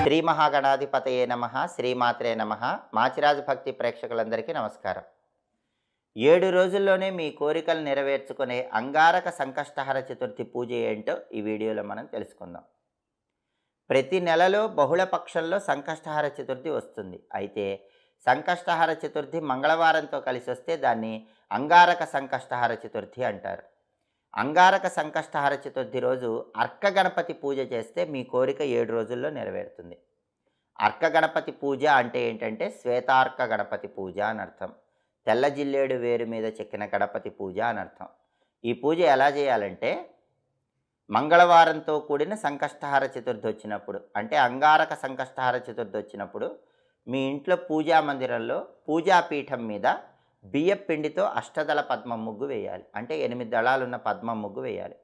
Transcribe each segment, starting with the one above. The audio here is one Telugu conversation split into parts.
శ్రీ మహాగణాధిపతయే నమః, శ్రీమాత్రే నమః. మాచిరాజు భక్తి ప్రేక్షకులందరికీ నమస్కారం. 7 రోజుల్లోనే మీ కోరికలు నెరవేర్చుకునే అంగారక సంకష్టహర చతుర్థి పూజ ఏంటో ఈ వీడియోలో మనం తెలుసుకుందాం. ప్రతి నెలలో బహుళ పక్షంలో సంకష్టహర చతుర్థి వస్తుంది. అయితే సంకష్టహర చతుర్థి మంగళవారంతో కలిసి వస్తే దాన్ని అంగారక సంకష్టహర చతుర్థి అంటారు. అంగారక సంకష్టహర చతుర్థి రోజు అర్క గణపతి పూజ చేస్తే మీ కోరిక 7 రోజుల్లో నెరవేరుతుంది. అర్క గణపతి పూజ అంటే ఏంటంటే శ్వేతార్క గణపతి పూజ అని అర్థం. తెల్ల జిల్లేడు వేరు మీద చెక్కిన గణపతి పూజ అని అర్థం. ఈ పూజ ఎలా చేయాలంటే మంగళవారంతో కూడిన సంకష్టహర చతుర్థి వచ్చినప్పుడు, అంటే అంగారక సంకష్టహర చతుర్థి వచ్చినప్పుడు మీ ఇంట్లో పూజా మందిరంలో పూజాపీఠం మీద బియ్యం పిండితో అష్టదళ పద్మం ముగ్గు వేయాలి. అంటే 8 దళాలున్న పద్మం ముగ్గు వేయాలి.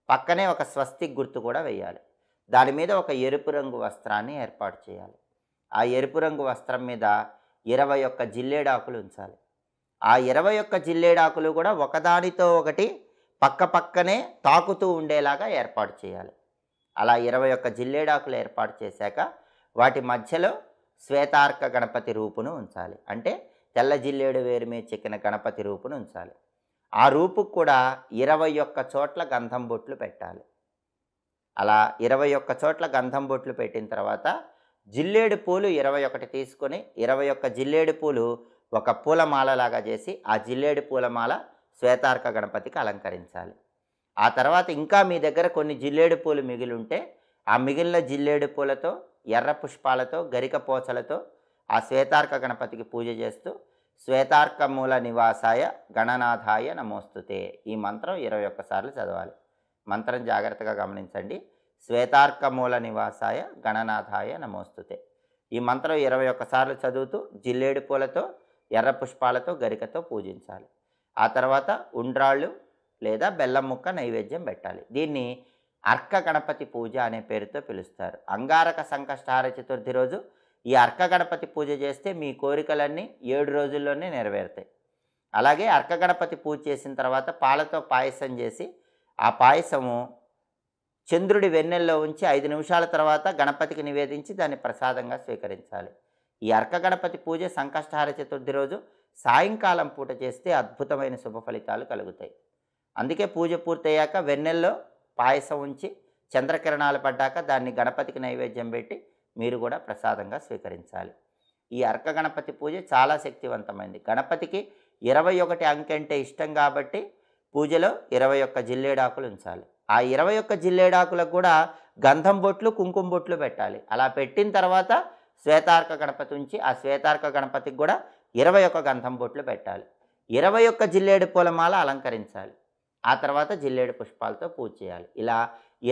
పక్కనే ఒక స్వస్తిక్ గుర్తు కూడా వేయాలి. దాని మీద ఒక ఎరుపు రంగు వస్త్రాన్ని ఏర్పాటు చేయాలి. ఆ ఎరుపు రంగు వస్త్రం మీద 21 జిల్లేడాకులు ఉంచాలి. ఆ 21 జిల్లేడాకులు కూడా ఒకదానితో ఒకటి పక్కనే తాకుతూ ఉండేలాగా ఏర్పాటు చేయాలి. అలా 21 జిల్లేడాకులు ఏర్పాటు చేశాక వాటి మధ్యలో శ్వేతార్క గణపతి రూపును ఉంచాలి. అంటే తెల్ల జిల్లేడు వేరు మీద చెక్కిన గణపతి రూపును ఉంచాలి. ఆ రూపుకు కూడా 21 చోట్ల గంధం బొట్లు పెట్టాలి. అలా 21 చోట్ల గంధం బొట్లు పెట్టిన తర్వాత జిల్లేడు పూలు 21 తీసుకొని 21 జిల్లేడు పూలు ఒక పూలమాలలాగా చేసి ఆ జిల్లేడు పూలమాల శ్వేతార్క గణపతికి అలంకరించాలి. ఆ తర్వాత ఇంకా మీ దగ్గర కొన్ని జిల్లేడు పూలు మిగిలి ఉంటే ఆ మిగిలిన జిల్లేడు పూలతో ఎర్ర పుష్పాలతో గరిక పోచలతో ఆ శ్వేతార్క గణపతికి పూజ చేస్తూ శ్వేతార్క మూల నివాసాయ గణనాథాయ నమోస్తుతే ఈ మంత్రం 21 సార్లు చదవాలి. మంత్రం జాగ్రత్తగా గమనించండి. శ్వేతార్క మూల నివాసాయ గణనాథాయ నమోస్తుతే ఈ మంత్రం 21 సార్లు చదువుతూ జిల్లేడు పూలతో ఎర్ర పుష్పాలతో గరికతో పూజించాలి. ఆ తర్వాత ఉండ్రాళ్ళు లేదా బెల్లం ముక్క నైవేద్యం పెట్టాలి. దీన్ని అర్క గణపతి పూజ అనే పేరుతో పిలుస్తారు. అంగారక సంకష్టహర చతుర్థి రోజు ఈ అర్క గణపతి పూజ చేస్తే మీ కోరికలన్నీ 7 రోజుల్లోనే నెరవేరుతాయి. అలాగే అర్క గణపతి పూజ చేసిన తర్వాత పాలతో పాయసం చేసి ఆ పాయసము చంద్రుడి వెన్నెల్లో ఉంచి 5 నిమిషాల తర్వాత గణపతికి నివేదించి దాన్ని ప్రసాదంగా స్వీకరించాలి. ఈ అర్క గణపతి పూజ సంకష్టహర చతుర్థి రోజు సాయంకాలం పూట చేస్తే అద్భుతమైన శుభ ఫలితాలు కలుగుతాయి. అందుకే పూజ పూర్తయ్యాక వెన్నెల్లో పాయసం ఉంచి చంద్రకిరణాలు పడ్డాక దాన్ని గణపతికి నైవేద్యం పెట్టి మీరు కూడా ప్రసాదంగా స్వీకరించాలి. ఈ అర్క గణపతి పూజ చాలా శక్తివంతమైంది. గణపతికి 21 అంకె అంటే ఇష్టం కాబట్టి పూజలో 21 జిల్లేడాకులు ఉంచాలి. ఆ 21 జిల్లేడాకులకు కూడా గంధం బొట్లు కుంకుమ బొట్లు పెట్టాలి. అలా పెట్టిన తర్వాత శ్వేతార్క గణపతి ఉంచి ఆ శ్వేతార్క గణపతికి కూడా 21 గంధం బొట్లు పెట్టాలి. 21 జిల్లేడు పూలమాల అలంకరించాలి. ఆ తర్వాత జిల్లేడు పుష్పాలతో పూజ చేయాలి. ఇలా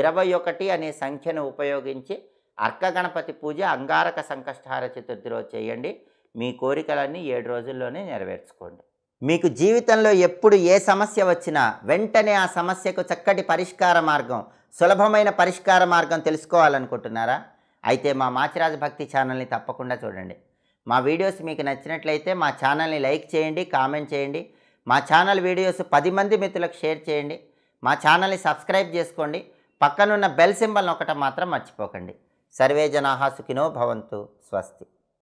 21 అనే సంఖ్యను ఉపయోగించి అర్క గణపతి పూజ అంగారక సంకష్టహర చతుర్థి రోజు చేయండి. మీ కోరికలన్నీ 7 రోజుల్లోనే నెరవేర్చుకోండి. మీకు జీవితంలో ఎప్పుడు ఏ సమస్య వచ్చినా వెంటనే ఆ సమస్యకు చక్కటి పరిష్కార మార్గం, సులభమైన పరిష్కార మార్గం తెలుసుకోవాలనుకుంటున్నారా? అయితే మా మాచిరాజు భక్తి ఛానల్ని తప్పకుండా చూడండి. మా వీడియోస్ మీకు నచ్చినట్లయితే మా ఛానల్ని లైక్ చేయండి, కామెంట్ చేయండి. మా ఛానల్ వీడియోస్ 10 మంది మిత్రులకు షేర్ చేయండి. మా ఛానల్ని సబ్స్క్రైబ్ చేసుకోండి. పక్కనున్న బెల్ సింబల్ నొక్కటం మాత్రం మర్చిపోకండి. సర్వే జనాః సుఖినో భవంతు. స్వస్తి.